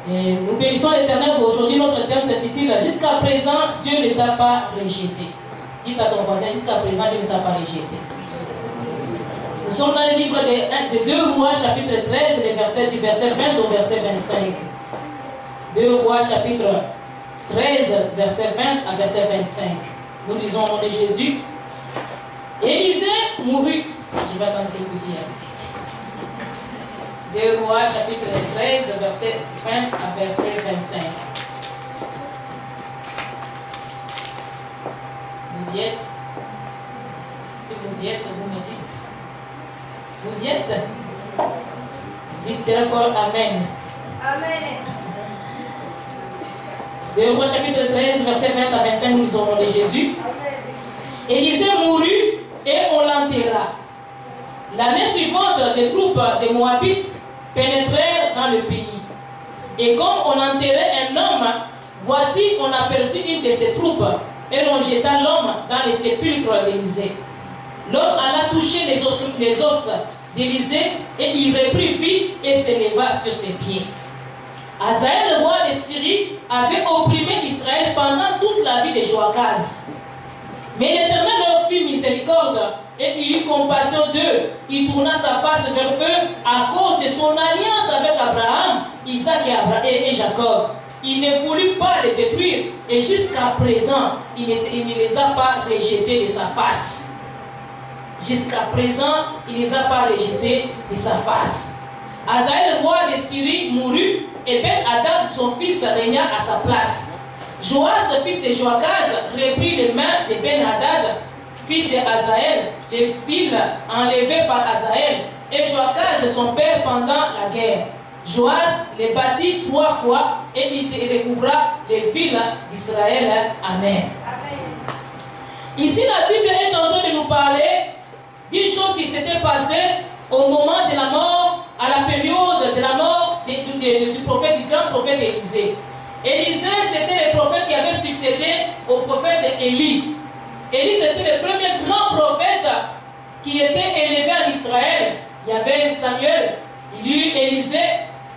Nous bénissons l'Éternel. Aujourd'hui, notre thème s'intitule « Jusqu'à présent, Dieu ne t'a pas rejeté ». Dites à ton voisin, jusqu'à présent, Dieu ne t'a pas rejeté. Nous sommes dans le livre de 2 Rois, chapitre 13, du verset 20 au verset 25. 2 Rois, chapitre 13, verset 20 à verset 25. Nous lisons au nom de Jésus. Élisée mourut. Je vais attendre quelques secondes. 2 Rois, chapitre 13, verset 20 à verset 25. Vous y êtes? Si vous y êtes, vous me dites. Vous y êtes? Dites très fort Amen. Amen. 2 Rois, chapitre 13, verset 20 à 25, nous lisons au nom de Jésus. Élisée mourut et on l'enterra. L'année suivante, les troupes des Moabites pénétrèrent dans le pays. Et comme on enterrait un homme, voici on aperçut une de ces troupes et l'on jeta l'homme dans les sépulcres d'Élisée. L'homme alla toucher les os d'Élisée et il reprit vie et s'éleva sur ses pieds. Hazaël, le roi de Syrie, avait opprimé Israël pendant toute la vie de Joachaz. Mais l'Éternel leur fit miséricorde et il eut compassion d'eux. Il tourna sa face vers eux à cause de son alliance avec Abraham, Isaac et Jacob. Il ne voulut pas les détruire et jusqu'à présent, il ne les a pas rejetés de sa face. Jusqu'à présent, il ne les a pas rejetés de sa face. Hazaël, le roi de Syrie, mourut et Ben-Hadad, son fils, régna à sa place. Joas, fils de Joachaz, reprit les mains de Ben-Hadad, fils de Hazaël, les fils enlevés par Hazaël, et Joachaz, son père, pendant la guerre. Joas les bâtit 3 fois et il recouvra les villes d'Israël. Amen. Ici, la Bible est en train de nous parler d'une chose qui s'était passée au moment de la mort, à la période de la mort du prophète, du grand prophète Élisée. Élisée, c'était le prophète qui avait succédé au prophète Élie. Élie, c'était le premier grand prophète qui était élevé en Israël. Il y avait Samuel, il y a eu Élisée,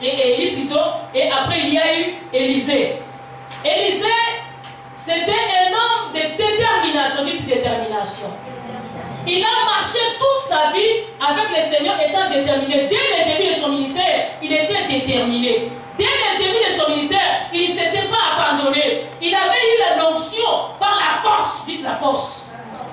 et Élie plutôt, et après il y a eu Élisée. Élisée, c'était un homme de détermination, d'une détermination. Il a marché toute sa vie avec le Seigneur étant déterminé. Dès le début de son ministère, il était déterminé. Dès le début de son ministère, il ne s'était pas abandonné. Il avait eu la notion par la force. Dites la force.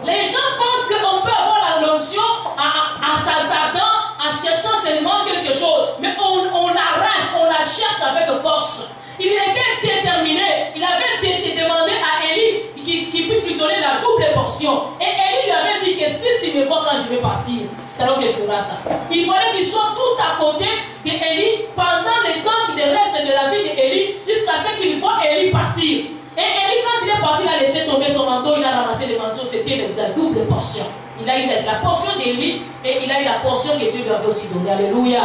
Les gens pensent qu'on peut avoir la notion en s'hasardant, en cherchant seulement quelque chose. Mais on l'arrache, on la cherche avec force. Il était déterminé. Il avait demandé à Élie qu'il puisse lui donner la double portion. Et Élie lui avait dit que si tu me vois quand je vais partir, c'est alors que tu auras ça. Il fallait qu'il soit tout à côté d'Élie pendant le temps qui reste de la vie d'Élie jusqu'à ce qu'il voit Élie partir. Et Élie, quand il est parti, il a laissé tomber son manteau, il a ramassé le manteau, c'était la double portion. Il a eu la portion d'Élie et il a eu la portion que Dieu lui avait aussi donnée. Alléluia.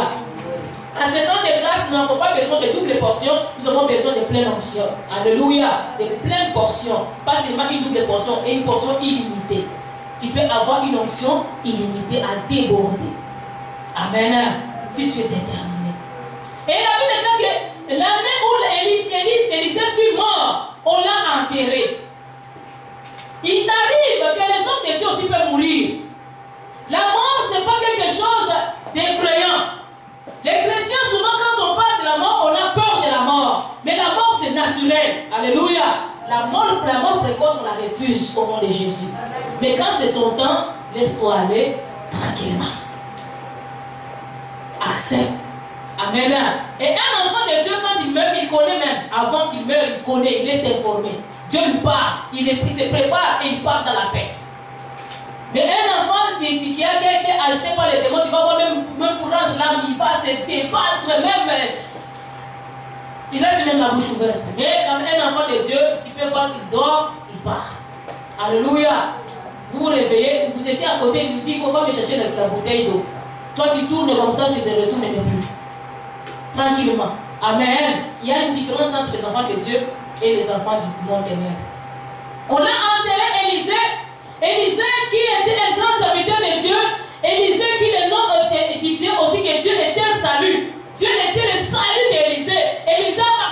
À ce temps de grâce, nous n'avons pas besoin de double portion, nous avons besoin de pleine onction. Alléluia. De pleine portion. Pas seulement une double portion, et une portion illimitée. Tu peux avoir une onction illimitée à déborder. Amen. Si tu es déterminé. Et la Bible déclare que l'année où Élisée fut mort, on l'a enterré. Il arrive que les hommes de Dieu aussi peuvent mourir. La mort, ce n'est pas quelque chose d'effrayant. Les chrétiens, souvent, quand on parle de la mort, on a peur de la mort. Mais la mort, c'est naturel. Alléluia. La mort précoce, on la refuse au nom de Jésus. Mais quand c'est ton temps, laisse-toi aller tranquillement. Accepte. Amen. Et un enfant de Dieu, quand il meurt, il connaît même. Avant qu'il meure, il connaît, il est informé. Dieu lui parle, il se prépare et il part dans la paix. Mais un enfant qui a été acheté par les démons, tu vas voir même pour rendre l'âme, il va se débattre même. Il reste même la bouche ouverte. Mais comme un enfant de Dieu, tu peux voir qu'il dort, il part. Alléluia. Vous vous réveillez, vous étiez à côté, il vous dit qu'on va me chercher la bouteille d'eau. Toi tu tournes comme ça, tu te retournes et ne plus. Tranquillement. Amen. Il y a une différence entre les enfants de Dieu et les enfants du monde ténèbre. On a enterré Élisée. Élisée qui était un grand serviteur de Dieu. Élisée qui le nom édifié aussi que Dieu était un salut. Dieu était le salut d'Élisée. Élisée a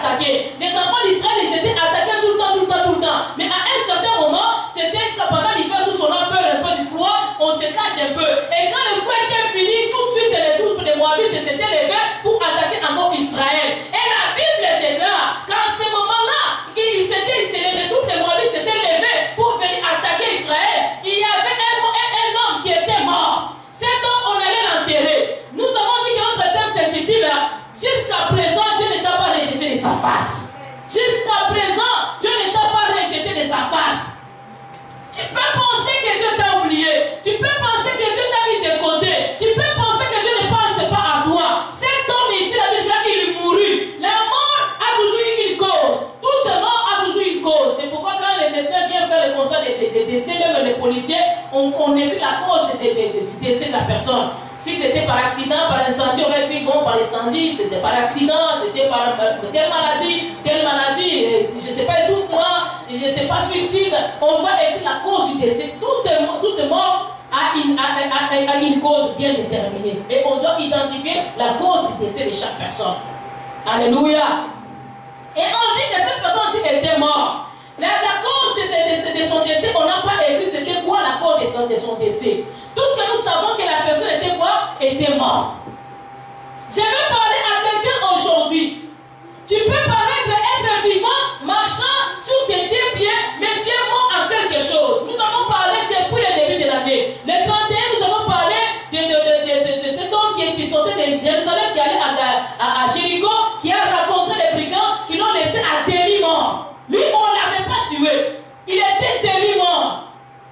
attaqués. Les enfants d'Israël, ils étaient attaqués tout le temps, tout le temps, tout le temps. Mais à un certain moment, c'était que pendant l'hiver, tous on a peur un peu du froid, on se cache un peu. Et quand le froid était fini, tout de suite, les troupes des Moabites s'étaient levées pour attaquer encore Israël. Et la Bible déclare qu'en ce moment-là, les troupes des Moabites s'étaient levées pour venir attaquer Israël. Il y avait un homme qui était mort. Cet homme, on allait l'enterrer. Nous avons dit que notre thème s'intitule jusqu'à présent, Dieu ne t'a pas rejeté de sa face. Jusqu'à présent, Dieu ne t'a pas rejeté de sa face. Tu peux penser que Dieu t'a oublié. Tu peux penser que Dieu t'a mis de côté. Tu peux penser que Dieu ne pense pas à toi. Cet homme ici, la Bible dit qu'il mourut. La mort a toujours eu une cause. Toute mort a toujours une cause. C'est pourquoi quand les médecins viennent faire le constat des décès, même les policiers, on écrit la cause du décès de la personne. Si c'était par accident, par incendie, on va écrire bon par incendie, c'était par accident, c'était par telle maladie, je ne sais pas, étouffement, je ne sais pas, suicide. On va écrire la cause du décès. Toute mort a une cause bien déterminée. Et on doit identifier la cause du décès de chaque personne. Alléluia. Et on dit que cette personne-ci était morte. La cause de son décès, on n'a pas écrit c'était quoi la cause de son décès. Tout ce que nous savons que la personne était quoi? Était morte. Je veux parler à quelqu'un aujourd'hui. Tu peux paraître être vivant, marchant sur tes deux pieds, mais tu es mort en quelque chose. Nous avons parlé depuis le début de l'année. Le 31, nous avons parlé de cet homme qui sortait de Jérusalem, qui allait à Jéricho, qui a rencontré les brigands, qui l'ont laissé à demi-mort. Lui, on ne l'avait pas tué. Il était demi-mort.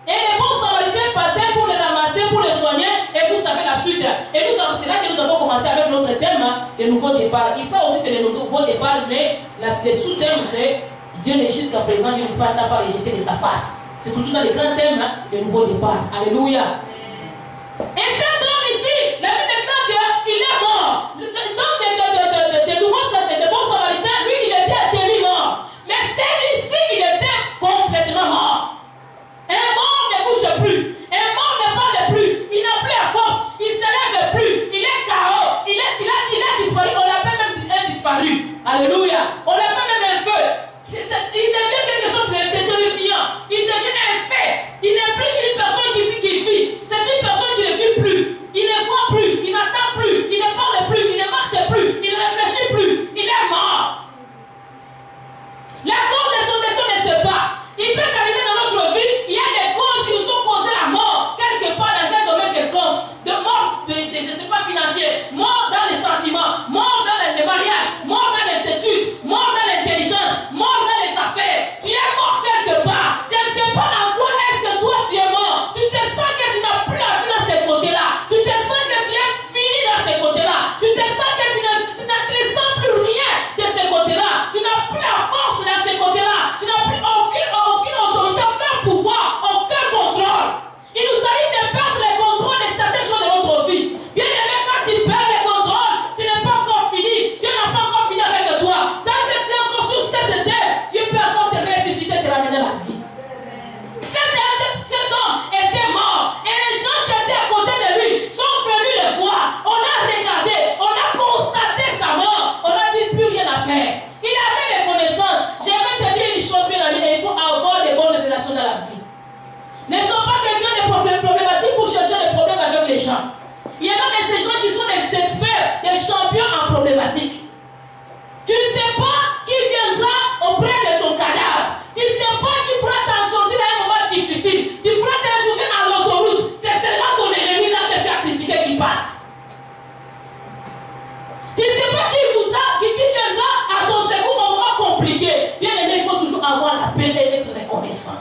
Et les bons samaritains passaient pour le ramasser, pour le soigner, et vous savez la suite. Et c'est là que nous avons commencé avec notre thème, le nouveau départ. Et ça aussi, c'est le nouveau départ, mais le sous-thème, c'est Dieu n'est jusqu'à présent, Dieu ne t'a pas rejeté de sa face. C'est toujours dans les grands thèmes, le nouveau départ. Alléluia. Et cet homme ici, la Bible déclare qu'il est mort. L'homme des bons samaritains, lui, il était à demi-mort. Mais celui-ci, il était complètement mort. Un mort ne bouge plus. Un mort ne parle plus. Il n'a plus la force. Il ne se lève plus. Il est KO. Il a disparu. On l'appelle même disparu. Alléluia. On l'appelle même un feu. Il devient quelque chose de terrifiant. Il devient un fait. Il n'est plus une personne qui vit. C'est une personne qui ne vit plus. Il ne voit plus. Il n'entend plus. Il ne parle plus. Il ne marche plus. Il ne réfléchit plus. Il est mort. La cause de son décès ne sait pas. Il peut arriver dans notre vie, il y a des causes qui nous ont causé la mort, quelque part dans un domaine quelconque, de mort, je ne sais pas, financier, mort dans les sentiments, mort dans les mariages, mort dans les études, mort dans l'intelligence, mort dans les affaires. Tu es mort quelque part. Je ne sais pas en quoi est-ce que toi tu es mort. Tu te sens que tu n'as plus la vie dans ces côtés-là. Tu te sens que tu es fini dans ces côtés-là. Tu te sens que tu ne sens plus rien de ces côtés-là. Tu n'as plus la force dans ces côtés-là. Tu n'as plus aucune autorité, aucun pouvoir, aucun contrôle. Il nous arrive de perdre les contrôles de certaines choses de notre vie. Bien aimé, quand il perd les contrôles, ce n'est pas encore fini. Dieu n'a pas encore fini avec toi. Tant que tu es encore sur cette terre, Dieu peut encore te ressusciter, te ramener à la vie. Cet homme était mort. Et les gens qui étaient à côté de lui sont venus le voir. On a regardé, on a constaté sa mort. On n'a dit plus rien à faire. Il avait des connaissances. Je vais te dire une chose, bien ami, il faut avoir des bonnes relations dans la vie. Ne sois pas quelqu'un de problématique pour chercher des problèmes avec les gens. Il y en a de ces gens qui sont des experts, des champions en problématique. Tu ne sais pas qui viendra auprès de ton cadavre. Tu ne sais pas qui pourra t'en sortir à un moment difficile. Tu pourras te retrouver à l'autoroute. C'est seulement ton ennemi là que tu as critiqué qui passe. Tu ne sais pas qui viendra à ton secours au moment compliqué. Bien aimé, il faut toujours avoir la paix et être reconnaissant.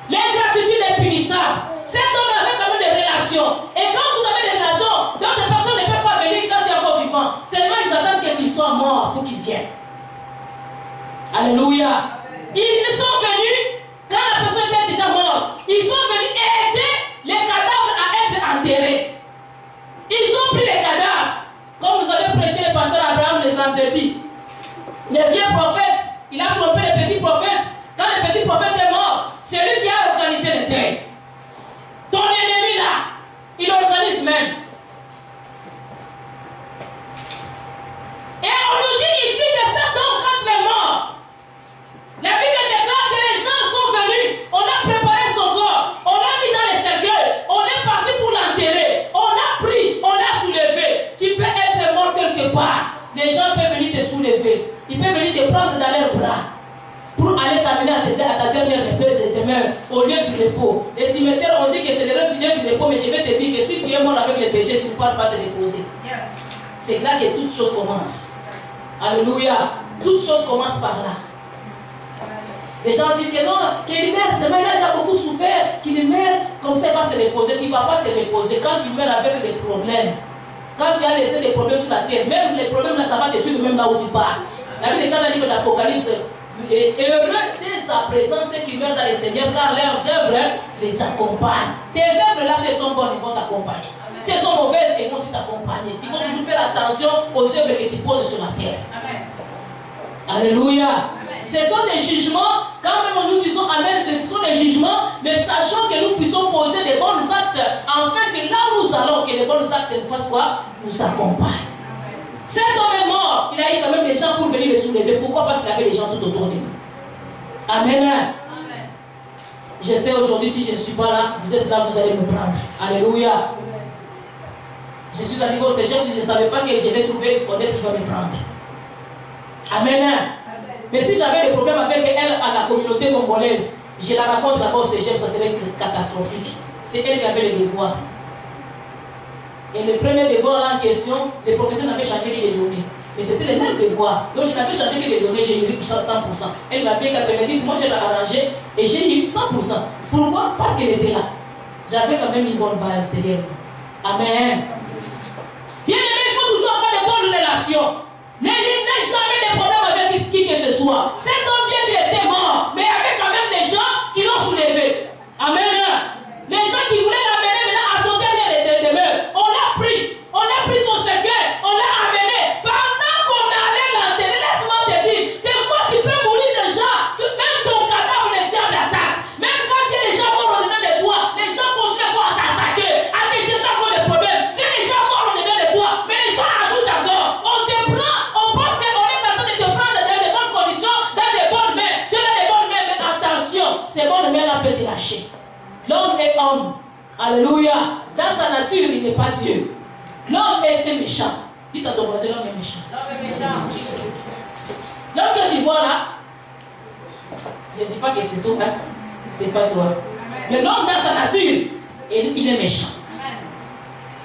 L'ingratitude est punissable. Cet homme avait quand même des relations. Et quand vous avez des relations, d'autres personnes ne peuvent pas venir quand tu es encore vivant. Seulement ils attendent que tu sois mort pour qu'ils viennent. Alléluia. Ils sont venus quand la personne était déjà morte. Ils sont venus aider les cadavres à être enterrés. Ils ont pris les cadavres. Comme vous avez prêché le pasteur Abraham le vendredi. Le vieux prophète, il a trompé le petit prophète. Quand le petit prophète est mort, c'est lui qui a organisé le deuil. Ton ennemi là, il organise même. Et on nous dit ici que cet homme, quand peuvent venir te prendre dans leurs bras pour aller t'amener à ta dernière demeure, au lieu du repos. Les cimetières, on dit que c'est le lieu du repos, mais je vais te dire que si tu es mort avec les péchés, tu ne pourras pas te reposer. C'est là que toutes choses commencent. Alléluia. Toutes choses commencent par là. Les gens disent que non, qu'il meurt, ce mec-là, j'ai beaucoup souffert, qu'il meurt, comme ça il va se reposer. Tu ne vas pas te reposer quand tu meurs avec des problèmes. Quand tu as laissé des problèmes sur la terre, même les problèmes là, ça va te suivre même là où tu pars. La Bible est dans le livre d'Apocalypse. Heureux dès sa présence ceux qui meurent dans le Seigneur, car leurs œuvres les accompagnent. Tes œuvres là, ce sont bonnes, ils vont t'accompagner. Si elles sont mauvaises, elles vont aussi t'accompagner. Il faut toujours faire attention aux œuvres que tu poses sur la terre. Amen. Alléluia. Amen. Ce sont des jugements, quand même nous disons Amen, ce sont des jugements, mais sachant que nous puissions poser des bons actes, afin que là où nous allons, que les bons actes nous fassent quoi? Nous accompagnent. Cet homme est mort, il a eu quand même des gens pour venir le soulever. Pourquoi? Parce qu'il avait des gens tout autour de lui. Amen. Amen. Je sais aujourd'hui, si je ne suis pas là, vous êtes là, vous allez me prendre. Alléluia. Je suis arrivé au cégep, je ne savais pas que je vais trouver Odette qui va me prendre. Amen. Amen. Mais si j'avais des problèmes avec elle, à la communauté congolaise, je la raconte là-bas au cégep, ça serait catastrophique. C'est elle qui avait le devoir. Et le premier devoir là en question, les professeurs n'avaient changé que les données. Mais c'était les mêmes devoirs. Donc je n'avais changé que les données, j'ai eu 100%. Elle m'avait 90, moi je l'ai arrangé et j'ai eu 100%. Pourquoi? Parce qu'elle était là. J'avais quand même une bonne base derrière. Amen. Bien aimé, il faut toujours avoir de bonnes relations. N'ayez jamais de problème avec qui que ce soit. Cet homme bien qu'il était mort, mais il y avait quand même des gens qui l'ont soulevé. Amen. Les gens qui voulaient l'amener maintenant à son dernier demeure, on l'a pris son cercueil, on l'a amené. Pendant qu'on allait l'enterrer, laisse-moi te dire, des fois tu peux mourir déjà, même ton cadavre, le diable attaque. Même quand tu es déjà mort au dedans de toi, les gens continuent encore à t'attaquer, à te chercher encore des problèmes. Tu es déjà mort au dedans de toi, mais les gens ajoutent encore. On te prend, on pense qu'on est en train de te prendre dans de bonnes conditions, dans de bonnes mains. Tu as des bonnes mains, mais attention, ces bonnes mains-là peuvent te lâcher. L'homme est homme. Alléluia. Dans sa nature, il n'est pas Dieu. L'homme est méchant. Dites à ton voisin, l'homme est méchant. L'homme est méchant. L'homme que tu vois là, je ne dis pas que c'est toi, hein? C'est pas toi. Mais l'homme dans sa nature, il est méchant.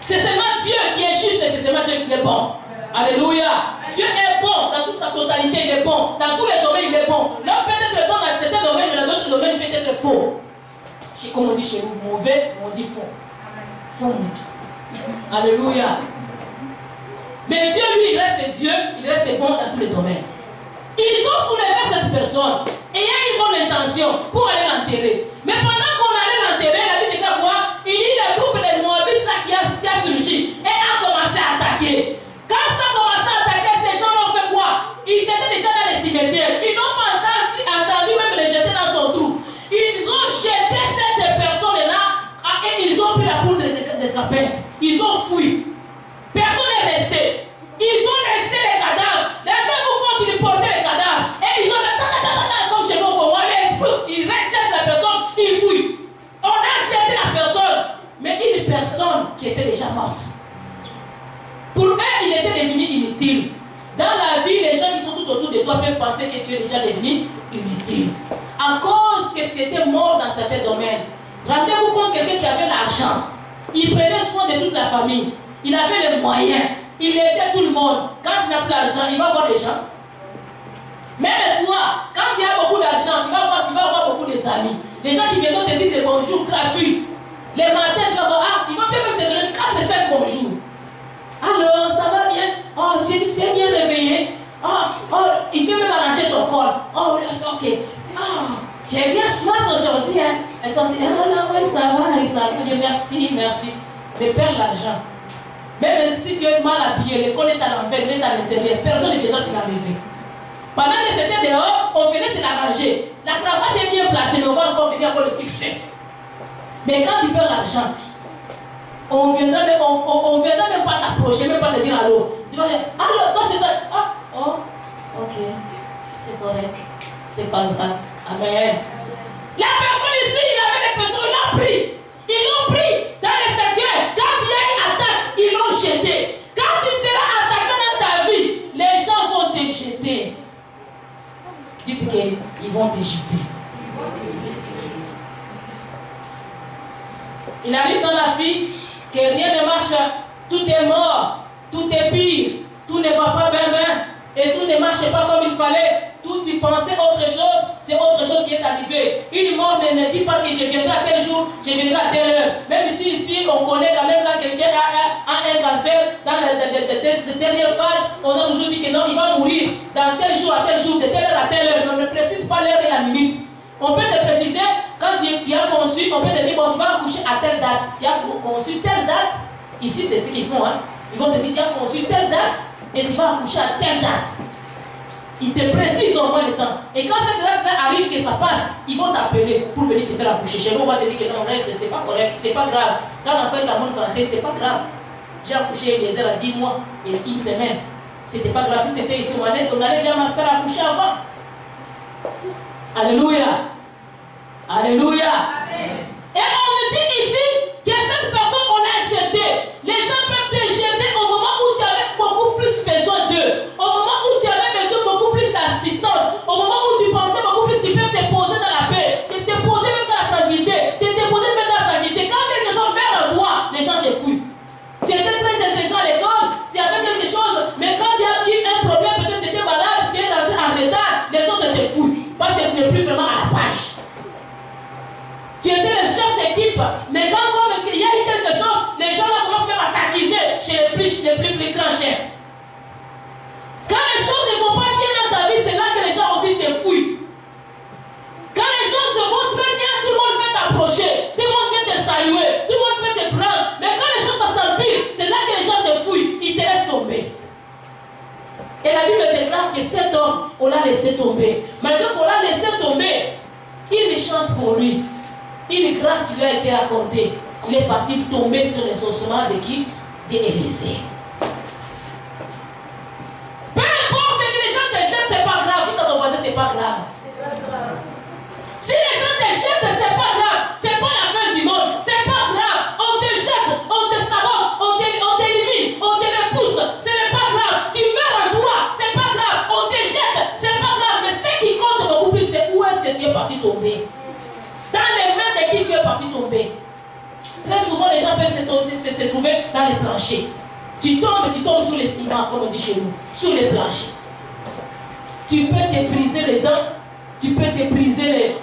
C'est seulement Dieu qui est juste et c'est seulement Dieu qui est bon. Alléluia. Dieu est bon dans toute sa totalité, il est bon. Dans tous les domaines, il est bon. L'homme peut être bon dans certains domaines, mais dans d'autres domaines, il peut être faux. Comme on dit chez nous, mauvais, on dit faux. Faux. Alléluia. Mais Dieu, lui, il reste Dieu, il reste bon dans tous les domaines. Ils ont soulevé cette personne ayant une bonne intention pour aller l'enterrer. Mais pendant qu'on allait l'enterrer, la Bible dit quoi? Il y a le groupe des Moabites là qui a surgi et a commencé à attaquer. Quand ça a commencé à attaquer, ces gens ont fait quoi? Ils étaient déjà dans les cimetières. Ils n'ont pas entendu même les jeter dans son trou. Ils ont jeté cette personne-là et ils ont pris la poudre d'escapette. Ils ont fui. Personne n'est resté. Ils ont laissé les cadavres. Rendez-vous compte, ils portaient les cadavres. Et ils ont comme chez nous, ils rejettent la personne, ils fuient. On a jeté la personne. Mais une personne qui était déjà morte. Pour eux, il était devenu inutile. Dans la vie, les gens qui sont tout autour de toi peuvent penser que tu es déjà devenu inutile. À cause que tu étais mort dans certains domaines. Rendez-vous compte, quelqu'un qui avait l'argent. Il prenait soin de toute la famille. Il avait les moyens. Il aidait tout le monde. Quand il n'a plus d'argent, il va voir les gens. Même toi, quand tu as beaucoup d'argent, tu vas voir beaucoup de amis. Les gens qui viennent te dire des bonjours gratuits. Les matins, tu vas voir, ils vont même te donner 4 et 5 bonjours. Alors, ça va bien? Oh, tu es bien réveillé? Oh, il fait même arranger ton corps. Oh, ok. Oh, tu es bien smart aujourd'hui, hein? Et toi, tu dis, ah, oui, ça va, merci. Mais perds l'argent. Même si tu es mal habillé, l'école est à l'envers, elle est à l'intérieur, personne ne viendra te l'enlever. Pendant que c'était dehors, on venait te l'arranger. La cravate est bien placée, mais on va encore venir le fixer. Mais quand tu perds l'argent, on ne viendra même pas t'approcher, même pas te dire allô. Tu vas dire, allô, toi c'est toi. Ah, oh, ok, c'est correct, c'est pas grave. Amen. La personne ici, il avait des personnes, il l'a pris. Ils l'ont pris dans les cercueils. Quand il y a une attaque, ils l'ont jeté. Quand tu seras attaqué dans ta vie, les gens vont te jeter. Il arrive dans la vie que rien ne marche, tout est mort, tout est pire, tout ne va pas bien, et tout ne marche pas comme il fallait. Tout tu pensais autre chose, c'est autre chose qui est arrivé. Une mort ne dit pas que je viendrai à tel jour, je viendrai à telle heure. Même si ici on connaît quand même quand quelqu'un a un cancer, dans la dernière phase, on a toujours dit que non, il va mourir dans tel jour à tel jour, de telle heure à telle heure. On ne précise pas l'heure et la minute. On peut te préciser, quand tu as conçu, on peut te dire, bon, tu vas accoucher à telle date. Tu as conçu telle date. Ici, c'est ce qu'ils font. Hein. Ils vont te dire, tu as conçu telle date et tu vas accoucher à telle date. Ils te précisent au moins le temps. Et quand cette date-là arrive, que ça passe, ils vont t'appeler pour venir te faire accoucher. Chez nous, on va te dire que non, reste, c'est pas correct, c'est pas grave. Quand on fait la bonne santé, c'est pas grave. J'ai accouché les heures à 10 mois et une semaine. C'était pas grave. Si c'était ici, on allait déjà me faire accoucher avant. Alléluia. Alléluia. Amen. Et on nous dit ici que cette personne, on l'a jetée. Les gens peuvent te jeter au moment où tu avais beaucoup plus besoin d'eux. Au moment où tu avais besoin beaucoup plus d'assistance. Au moment où tu pensais beaucoup plus qu'ils peuvent te poser dans la paix. Te poser même dans la tranquillité. Te poser même dans la tranquillité. Quand quelque chose vient à toi, les gens te fouillent. Tu étais très intelligent à l'école, tu avais quelque chose, mais quand tu as eu un problème, peut-être tu étais malade, tu es rentré en retard, les autres te fouillent. Parce que tu n'es plus vraiment à la page. Tu étais le chef d'équipe, mais quand il y a eu quelque chose, les gens là commencent même à t'accuser chez les plus grands chefs. Quand les choses ne vont pas bien dans ta vie, c'est là que les gens aussi te fouillent. Quand les choses se vont très bien, tout le monde veut t'approcher, tout le monde vient te saluer, tout le monde veut te prendre, mais quand les choses s'empirent, c'est là que les gens te fouillent, ils te laissent tomber. Et la Bible déclare que cet homme, on l'a laissé tomber. Malgré qu'on l'a laissé tomber, une chance pour lui. Une grâce qui lui a été accordée. Il est parti tomber sur les ossements de qui? D'Élisée. Peu importe que les gens te jettent, c'est pas grave. Dis à ton voisin, c'est pas grave. Si les gens te jettent, c'est pas grave. C'est pas la fin du monde. C'est pas grave. On te jette, on te sabote, on t'élimine, on te repousse. Ce n'est pas grave. Tu meurs en toi, c'est pas grave. On te jette, c'est pas grave. Mais ce qui compte beaucoup plus, c'est où est-ce que tu es parti tomber. Dans les mains de qui tu es parti tomber. Très souvent, les gens peuvent se trouver dans les planchers. Tu tombes sur les ciments, comme on dit chez nous, sur les planchers. Tu peux te briser les dents, tu peux te briser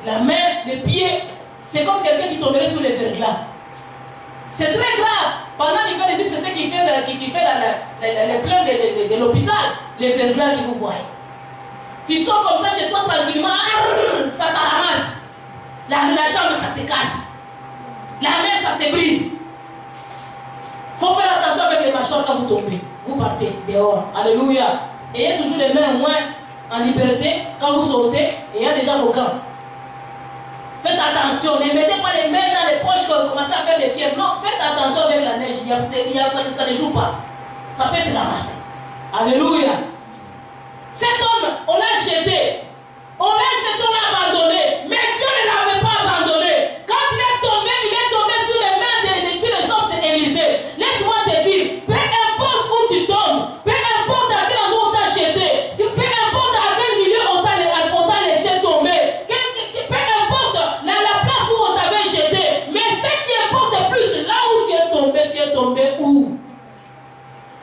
la main, les pieds. C'est comme quelqu'un qui tomberait sur les verglas. C'est très grave. Pendant l'hiver, c'est ce qui fait les plans de l'hôpital, les verglas que vous voyez. Tu sors comme ça chez toi tranquillement, ça t'arramasse. La jambe, ça se casse. La main, ça se brise. Il faut faire attention avec les mâchoires quand vous tombez. Vous partez dehors. Alléluia. Ayez toujours les mains au moins en liberté quand vous sautez. Et il y a déjà vos gants. Faites attention. Ne mettez pas les mains dans les poches comme commencez à faire des fièvres. Non, faites attention avec la neige. Ça ne joue pas. Ça peut être ramassé. Alléluia. Cet homme, on l'a jeté. On l'a jeté, on l'a abandonné. Mais Dieu ne l'avait pas abandonné. Quand il est tombé sur les mains, sur les os d'Élisée. Laisse-moi te dire, peu importe où tu tombes, peu importe à quel endroit on t'a jeté, peu importe à quel milieu on t'a laissé tomber, peu importe la place où on t'avait jeté, mais ce qui importe le plus, là où tu es tombé où?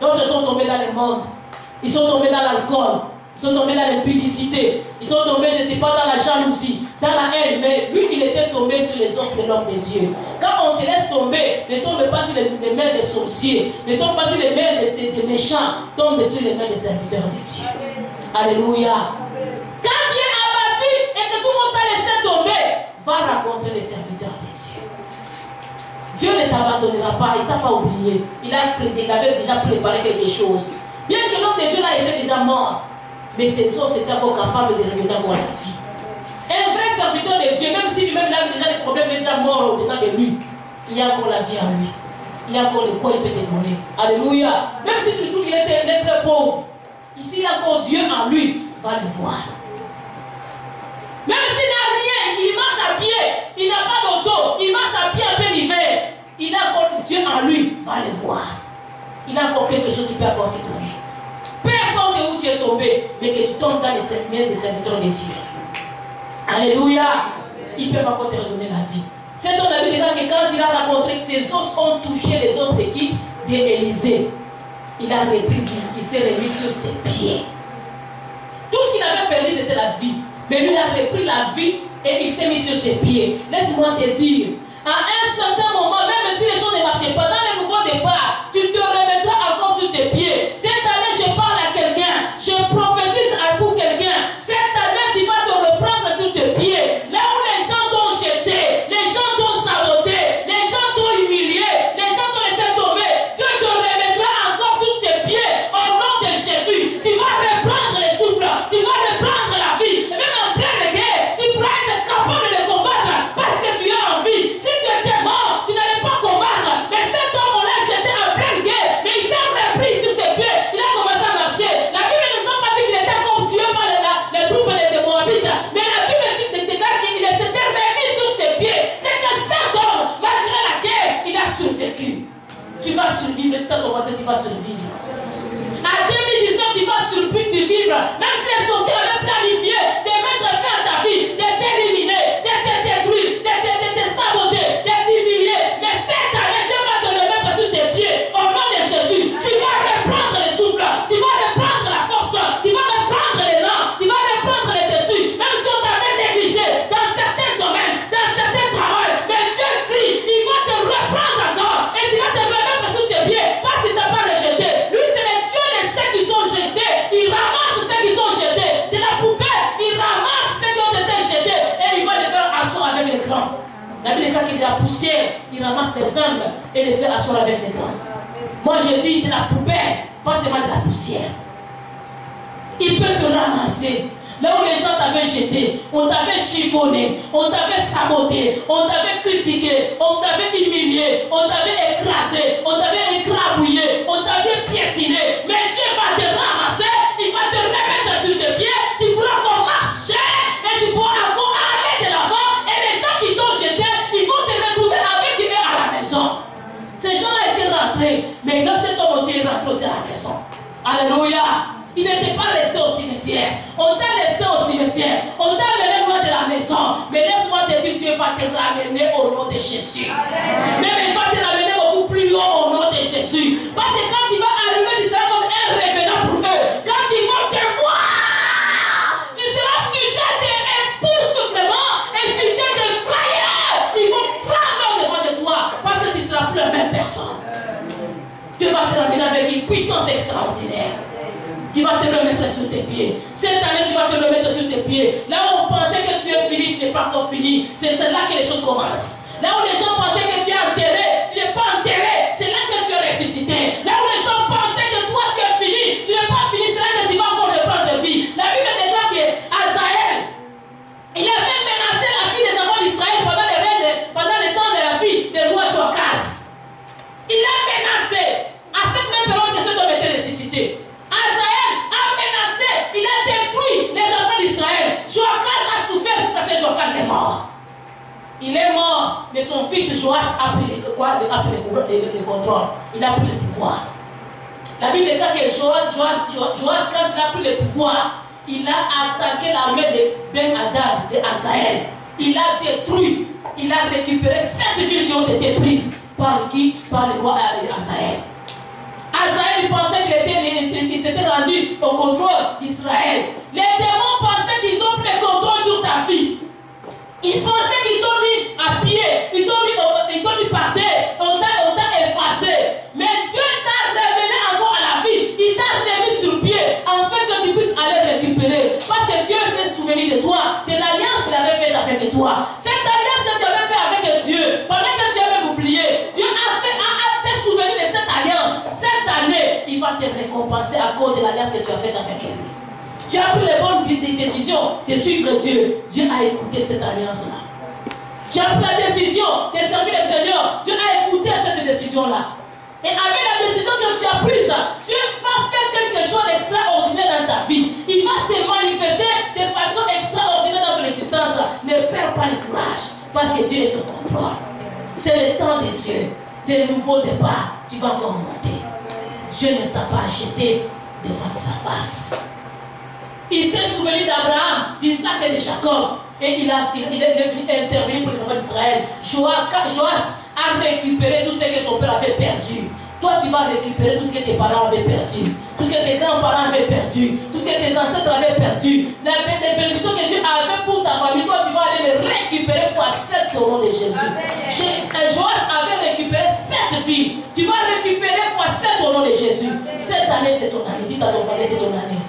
D'autres sont tombés dans le monde. Ils sont tombés dans l'alcool. Ils sont tombés dans l'impudicité. Ils sont tombés, je ne sais pas, dans la jalousie, dans la haine. Mais lui, il était tombé sur les os de l'homme de Dieu. Quand on te laisse tomber, ne tombe pas sur les mains des sorciers. Ne tombe pas sur les mains des méchants. Tombe sur les mains des serviteurs de Dieu. Alléluia. Quand tu es abattu et que tout le monde t'a laissé tomber, va rencontrer les serviteurs de Dieu. Dieu ne t'abandonnera pas, il ne t'a pas oublié. Il avait déjà préparé quelque chose. Bien que l'homme de Dieu là était déjà mort, mais ses os étaient encore capables de revenir à la vie. Un vrai serviteur de Dieu, même si lui-même avait déjà des problèmes, il est déjà mort au-dedans de lui, il y a encore la vie en lui. Il y a encore le quoi il peut te donner. Alléluia. Même si tu trouves qu'il est très pauvre, ici il y a encore Dieu en lui, va le voir. Même s'il n'a rien, il marche à pied, il n'a pas d'auto, il marche à pied en plein hiver, il a encore Dieu en lui, va le voir. Il a encore quelque chose qui peut encore te donner. Peu importe où tu es tombé, mais que tu tombes dans les mains des serviteurs de Dieu. Alléluia. Ils peuvent encore te redonner la vie. Cet homme a dit que quand il a rencontré que ses os ont touché les os de qui? D'Élisée. Il a repris vie, il s'est remis sur ses pieds. Tout ce qu'il avait perdu, c'était la vie. Mais lui, il a repris la vie et il s'est mis sur ses pieds. Laisse-moi te dire, à un certain moment, même si les choses ne marchaient pas, dans les nouveaux départs, tu te remettras encore sur tes pieds. Cette année, je parle à quelqu'un, je prophétise pour quelqu'un. Cette année, tu vas te reprendre sur tes pieds. Là où les gens t'ont jeté, les gens t'ont saboté, les gens t'ont humilié, les gens t'ont laissé tomber, Dieu te remettra encore sur tes pieds au nom de Jésus. Tu vas reprendre le souffle, tu vas reprendre la vie. Et même en pleine guerre, tu pourras être capable de combattre parce que tu es en vie. Si tu étais mort, tu n'allais pas combattre. Mais cet homme, on l'a jeté en pleine guerre, mais il s'est repris sur ses pieds. Il a commencé à marcher. La Bible ne nous a pas dit qu'il était comme tué par les troupes des Moabites. Mais la Bible dit qu'il s'était remis sur ses pieds. C'est que cet homme, malgré la guerre, il a survécu. Tu vas survivre, tu t'as commencé, tu vas survivre. À 2019, tu vas survivre. Même si les sorciers avaient planifié de mettre fin à ta vie, de t'éliminer, de te détruire, de te saboter, de t'humilier. Mais cette année, Dieu va te remettre sur tes pieds. Au nom de Jésus, tu vas reprendre le souffle, tu vas reprendre la force, tu vas reprendre l'élan, tu vas reprendre les dessus. Même si on t'avait négligé dans certains domaines, dans certains travaux, mais Dieu dit, il va te reprendre encore et tu vas te remettre sur tes pieds parce qu'il ne t'a pas rejeté. Lui, c'est le Dieu de ceux qui sont jetés. Il ramasse ceux qui sont jetés. De la poubelle, il ramasse ceux qui ont été jetés et il va les faire asseoir avec les grands. La Bible dit qu'il y a de la poussière, il ramasse les humbles et les fait asseoir avec les grands. Moi, je dis de la poubelle, pas seulement de la poussière. Il peut te ramasser. Là où les gens t'avaient jeté, on t'avait chiffonné, on t'avait saboté, on t'avait critiqué, on t'avait humilié, on t'avait écrasé, on t'avait écrabouillé, on t'avait piétiné. Mais Dieu va te ramasser, il va te remettre sur tes pieds, tu pourras encore marcher et tu pourras encore aller de l'avant. Et les gens qui t'ont jeté, ils vont te retrouver avec eux à la maison. Ces gens-là étaient rentrés, mais là cet homme aussi est rentré aussi à la maison. Alléluia. Il n'était pas resté au cimetière. On t'a laissé au cimetière. On t'a amené loin de la maison. Mais laisse-moi te dire, Dieu va te ramener au nom de Jésus. Même il va te ramener beaucoup plus haut au nom de Jésus. Parce que quand il va arriver, tu seras comme un revenant pour eux. Quand ils vont te voir, tu seras sujet d'époustouflement et sujet de frayeur. Ils vont prendre devant de toi parce que tu ne seras plus la même personne. Dieu va te ramener avec une puissance extraordinaire. Tu vas te remettre sur tes pieds. Cette année, tu vas te remettre sur tes pieds. Là où on pensait que tu es fini, tu n'es pas encore fini. C'est là que les choses commencent. Là où les gens pensaient que tu es enterré, tu n'es pas enterré. C'est là que tu es ressuscité. Là où les gens pensaient que toi, tu es fini, tu n'es pas fini. C'est là que tu vas encore reprendre vie. La Bible déclare que Azaël, il avait menacé la vie des enfants d'Israël pendant le temps de la vie du roi Joachaz. Il a menacé. À cette même période que cet homme était ressuscité. Azaël a menacé, il a détruit les enfants d'Israël. Joachaz a souffert jusqu'à ce que Joachaz est mort. Il est mort, mais son fils Joas a pris le contrôle. Il a pris le pouvoir. La Bible dit que Joas, quand il a pris le pouvoir, il a attaqué l'armée de Ben-Hadad, de Azaël. Il a détruit, il a récupéré 7 villes qui ont été prises par qui? Par le roi Azaël. Azaël pensait qu'il s'était rendu au contrôle d'Israël. Les démons pensaient qu'ils ont pris le contrôle sur ta vie. Ils pensaient qu'ils t'ont mis à pied, ils t'ont mis par terre, on t'a effacé. Mais Dieu t'a ramené encore à la vie. Il t'a remis sur pied afin que tu puisses aller récupérer. Parce que Dieu s'est souvenu de toi, de l'alliance qu'il avait faite avec toi. Cette alliance que tu avais faite avec Dieu, pendant que tu avais oublié, Dieu s'est souvenu de cette alliance. Cette année, il va te récompenser à cause de l'alliance que tu as faite avec lui. Tu as pris les bonnes décisions de suivre Dieu. Dieu a écouté cette alliance-là. Tu as pris la décision de servir le Seigneur. Dieu a écouté cette décision-là. Et avec la décision que tu as prise, Dieu va faire quelque chose d'extraordinaire dans ta vie. Il va se manifester de façon extraordinaire dans ton existence. Ne perds pas le courage, parce que Dieu est au contrôle. C'est le temps de Dieu. De nouveaux départs, tu vas encore monter. Dieu ne t'a pas jeté devant sa face. Il s'est souvenu d'Abraham, d'Isaac et de Jacob. Et il est venu intervenir pour les enfants d'Israël. Joas a récupéré tout ce que son père avait perdu. Toi, tu vas récupérer tout ce que tes parents avaient perdu, tout ce que tes grands-parents avaient perdu, tout ce que tes ancêtres avaient perdu. Les bénédictions que Dieu avait pour ta famille, toi, tu vas aller les récupérer fois 7 au nom de Jésus. Joas avait récupéré 7 filles. Tu vas récupérer fois 7 au nom de Jésus. Cette année, c'est ton année. Dis à ton voisin, c'est ton année.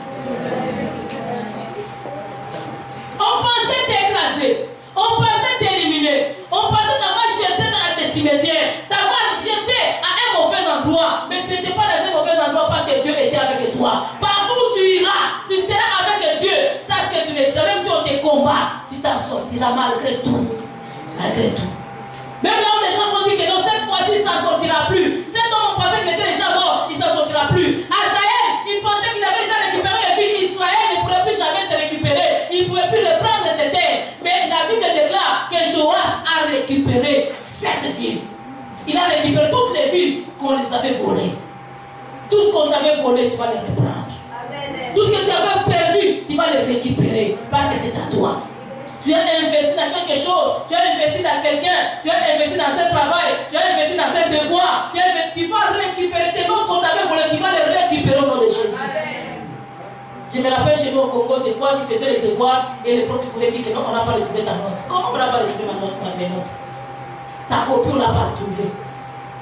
On pensait t'écraser, on pensait t'éliminer, on pensait t'avoir jeté dans tes cimetières, t'avoir jeté à un mauvais endroit, mais tu n'étais pas dans un mauvais endroit parce que Dieu était avec toi. Partout où tu iras, tu seras avec Dieu. Sache que tu ne seras, même si on te combat, tu t'en sortiras malgré tout. Malgré tout. Même là où les gens vont dire que non, cette fois-ci, il ne s'en sortira plus. Cet homme, on pensait qu'il était déjà mort, il ne s'en sortira plus. Azaël, il pensait qu'il avait déjà récupéré les villes. Israël ne pourrait plus jamais se récupérer. Il ne pouvait plus reprendre ses terres. Mais la Bible déclare que Joas a récupéré 7 villes. Il a récupéré toutes les villes qu'on les avait volées. Tout ce qu'on t'avait volé, tu vas les reprendre. Tout ce que tu avais perdu, tu vas les récupérer. Parce que c'est à toi. Tu as investi dans quelque chose, tu as investi dans quelqu'un, tu as investi dans un travail, tu as investi dans un devoir, tu vas récupérer tes notes qu'on t'avait volées, tu vas les récupérer au nom de Jésus. Je me rappelle chez nous au Congo, des fois tu faisais les devoirs et le prof pourrait dire que non, on n'a pas retrouvé ta note. Comment on n'a pas retrouvé mes notes? Ta copie, on n'a pas retrouvée.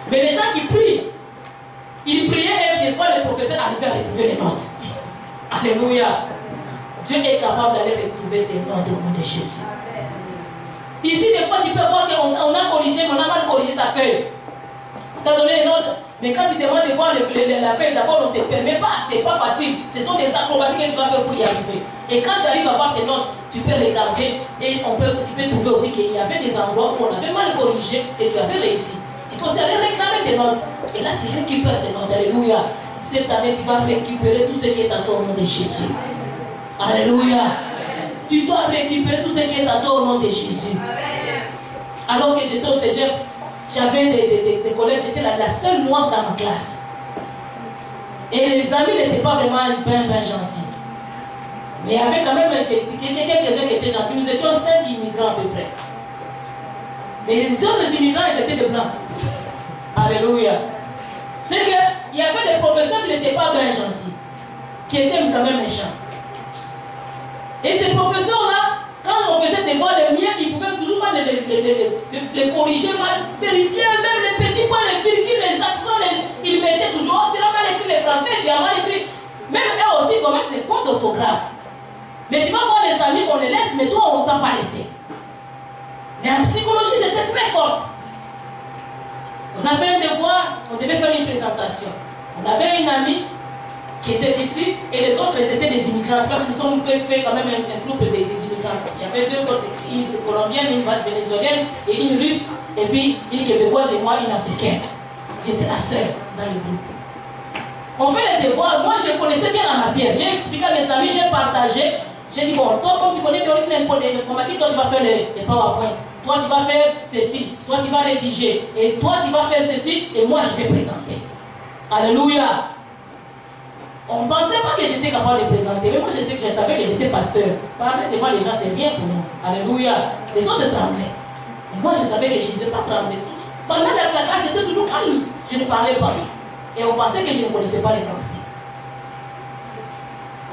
Mais les gens qui prient, ils priaient et des fois les professeurs arrivaient à retrouver les notes. Alléluia. Dieu est capable d'aller retrouver tes notes au nom de Jésus. Ici, des fois, tu peux voir qu'on a corrigé, mais on a mal corrigé ta feuille. On t'a donné les notes, mais quand tu demandes de voir la feuille, d'abord, on ne te permet pas. C'est pas facile. Ce sont des acrobaties que tu vas faire pour y arriver. Et quand tu arrives à voir tes notes, tu peux regarder et tu peux trouver aussi qu'il y avait des endroits où on avait mal corrigé et tu avais réussi. Tu peux aussi aller réclamer tes notes. Et là, tu récupères tes notes. Alléluia. Cette année, tu vas récupérer tout ce qui est à toi au nom de Jésus. Alléluia. Tu dois récupérer tout ce qui est à toi au nom de Jésus. Alors que j'étais au cégep, j'avais des collègues, j'étais la seule noire dans ma classe. Et les amis n'étaient pas vraiment bien gentils. Mais il y avait quand même quelques-uns qui étaient gentils. Nous étions 5 immigrants à peu près. Mais les autres immigrants, ils étaient des blancs. Alléluia. C'est qu'il y avait des professeurs qui n'étaient pas bien gentils, qui étaient quand même méchants. Et ces professeurs-là, quand on faisait des devoirs, les miens, ils pouvaient toujours mal les corriger, mal vérifier, même les petits points, les virgules, les accents, ils mettaient toujours. Oh, tu as mal écrit les français, tu as mal écrit. Même eux aussi commettent des fautes d'orthographe. Mais tu vas voir les amis, on les laisse, mais toi, on ne t'a pas laissé. Mais en psychologie, j'étais très forte. On avait un devoir, on devait faire une présentation. On avait une amie qui était ici, et les autres, étaient des immigrantes, parce que nous sommes fait quand même un troupe des immigrantes. Il y avait deux, une colombienne, une vénézuélienne, et une russe, et puis une québécoise et moi, une africaine. J'étais la seule dans le groupe. On fait les devoirs, moi je connaissais bien la matière, j'ai expliqué à mes amis, j'ai partagé, j'ai dit bon, toi comme tu connais bien l'informatique, toi tu vas faire les PowerPoint, toi tu vas faire ceci, toi tu vas rédiger, et toi tu vas faire ceci, et moi je vais présenter. Alléluia. On ne pensait pas que j'étais capable de présenter, mais moi je savais que j'étais pasteur. Parler devant les gens, c'est rien pour moi. Alléluia. Les autres tremblaient. Et moi je savais que je ne devais pas trembler. Pendant la classe, j'étais toujours calme. Je ne parlais pas. Et on pensait que je ne connaissais pas les français.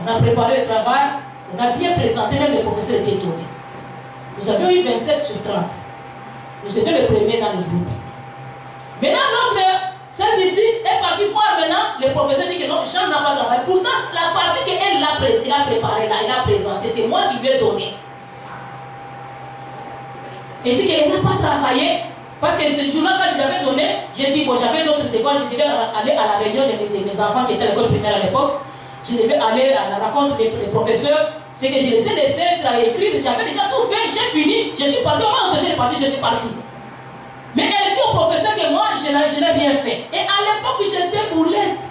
On a préparé le travail, on a bien présenté, même les professeurs étaient étonnés. Nous avions eu 27 sur 30. Nous étions les premiers dans le groupe. Maintenant, celle d'ici est partie voir maintenant, le professeur dit que non, Jean n'a pas travaillé. Pourtant, la partie qu'elle a préparée là, elle a présenté, c'est moi qui lui ai donné. Elle dit qu'elle n'a pas travaillé, parce que ce jour-là, quand je l'avais donné, j'ai dit, bon, j'avais d'autres devoirs, je devais aller à la réunion de mes enfants qui étaient à l'école primaire à l'époque. Je devais aller à la rencontre des professeurs. C'est que je les ai laissés écrire, j'avais déjà tout fait, j'ai fini, je suis parti, au moment où j'ai parti, je suis parti. Mais elle dit au professeur que moi, je n'ai rien fait. Et à l'époque, j'étais boulette.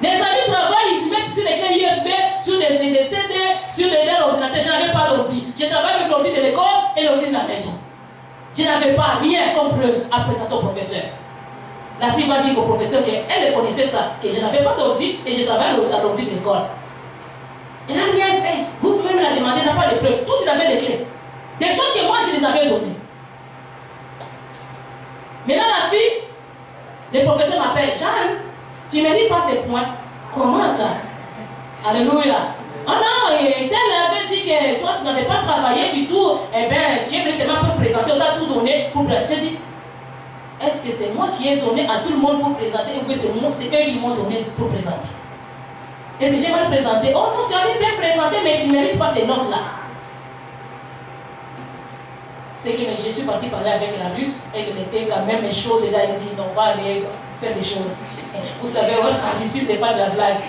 Les amis travaillent, ils mettent sur les clés USB, sur des CD, sur des ordinateurs. Je n'avais pas d'ordi. Je travaille avec l'ordi de l'école et l'ordi de la maison. Je n'avais pas rien comme preuve à présenter au professeur. La fille va dire au professeur qu'elle connaissait ça, que je n'avais pas d'ordi et je travaille à l'ordi de l'école. Elle n'a rien fait. Vous pouvez lui l'a demandé, n'a pas de preuves. Tous ils avaient des clés. Des choses que moi je les avais données. Maintenant la fille, le professeur m'appelle, Jeanne, tu ne mérites pas ces points. Comment ça? Alléluia. Oh non, tel avait dit que toi tu n'avais pas travaillé du tout. Eh bien, tu es venu seulement pour présenter, on t'a tout donné pour présenter. J'ai dit, est-ce que c'est moi qui ai donné à tout le monde pour présenter ou bien c'est eux qui m'ont donné pour présenter? Est-ce que j'ai mal présenté? Oh non, tu avais bien présenté, mais tu ne mérites pas ces notes-là. C'est que je suis parti parler avec la Russe et qu'elle était quand même chaude. Et là, elle dit, on va aller faire des choses. Vous savez, ici, ce n'est pas de la blague.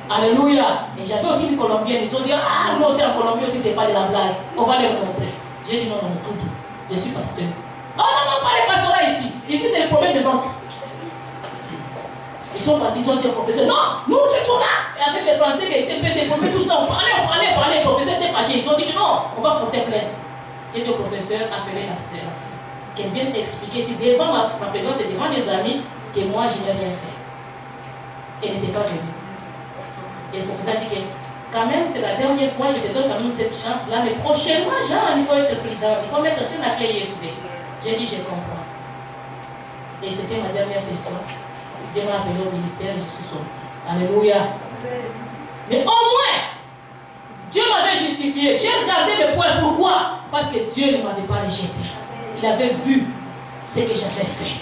Alléluia. Et j'avais aussi une Colombienne. Ils ont dit, ah, nous aussi en Colombie aussi, ce n'est pas de la blague. On va les rencontrer. J'ai dit, non, non, tout. Je suis pasteur. Oh non, non, pas les pasteurs ici. Ici, c'est le problème de notes. Ils sont partis, ils ont dit au professeur, non, nous, c'est tout là. Et avec les Français qui étaient déformés, tout ça, on parlait. Le professeur était fâché. Ils ont dit que non, on va porter plainte. J'ai dit au professeur, appelez la sœur, qu'elle vienne expliquer si devant ma présence et devant mes amis, que moi, je n'ai rien fait. Elle n'était pas venue. Et le professeur dit que, quand même, c'est la dernière fois, je te donne quand même cette chance-là, mais prochainement, Jean, il faut être prudent, il faut mettre sur la clé USB. J'ai dit, je comprends. Et c'était ma dernière session. Dieu m'a appelé au ministère et je suis sortie. Alléluia. Mais au moins, Dieu m'avait justifié. J'ai regardé mes points. Pourquoi? Parce que Dieu ne m'avait pas rejeté. Il avait vu ce que j'avais fait.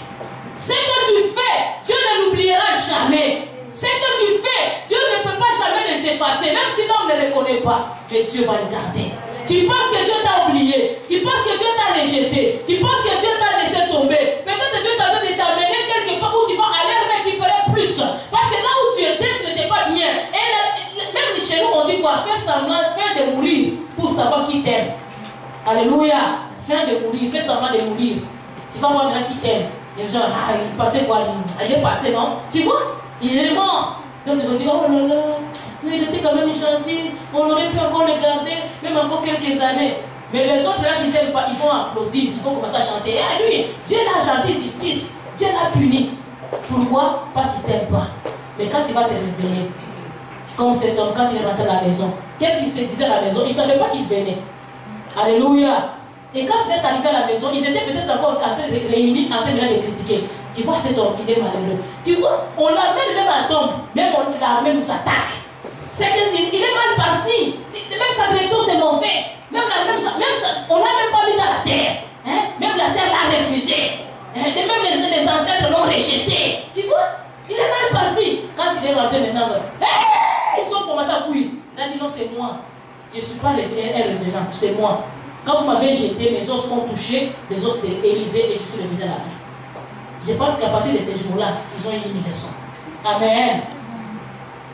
Ce que tu fais, Dieu ne l'oubliera jamais. Ce que tu fais, Dieu ne peut pas jamais les effacer. Même si l'homme ne les reconnaît pas, mais Dieu va les garder. Tu penses que Dieu t'a oublié. Tu penses que Dieu t'a rejeté. Tu penses que Dieu t'a laissé tomber. Peut-être que Dieu t'a donné de t'amener quelque part où tu vas aller récupérer plus. Parce que là où tu n'étais pas bien. Et même chez nous, on dit quoi? Faire semblant, faire de mourir pour savoir qui t'aime. Alléluia. Faire de mourir, faire semblant de mourir. Tu vas voir maintenant qui t'aime. Les gens, ah, il passait quoi? Il est passé, non? Tu vois? Il est mort. Donc tu vas dire, oh là là, il était quand même gentil. On aurait pu encore le garder, même encore quelques années. Mais les autres là qui t'aiment pas, ils vont applaudir, ils vont commencer à chanter. Eh lui, Dieu l'a gentil justice, Dieu l'a puni. Pourquoi? Parce qu'il t'aime pas. Mais quand il va te réveiller, comme cet homme, quand il est rentré à la maison, qu'est-ce qu'il se disait à la maison? Il ne savait pas qu'il venait. Alléluia. Et quand il est arrivé à la maison, ils étaient peut-être encore en train de réunir, en train de les critiquer. Tu vois cet homme, il est malheureux. Tu vois, on l'amène même à la tombe, même l'armée nous attaque. C'est qu'il est mal parti. Même sa direction c'est mauvais. Même on l'a même pas mis dans la terre. Hein? Même la terre l'a refusé. Hein? Et même les ancêtres l'ont rejeté. Tu vois, il est mal parti. Quand il est rentré maintenant, ils ont commencé à fouiller. Il a dit non, c'est moi. Je ne suis pas un revenant, c'est moi. Quand vous m'avez jeté, mes os ont touché les os d'Élysée et je suis revenu à la vie. Je pense qu'à partir de ces jours-là, ils ont eu une leçon. Amen.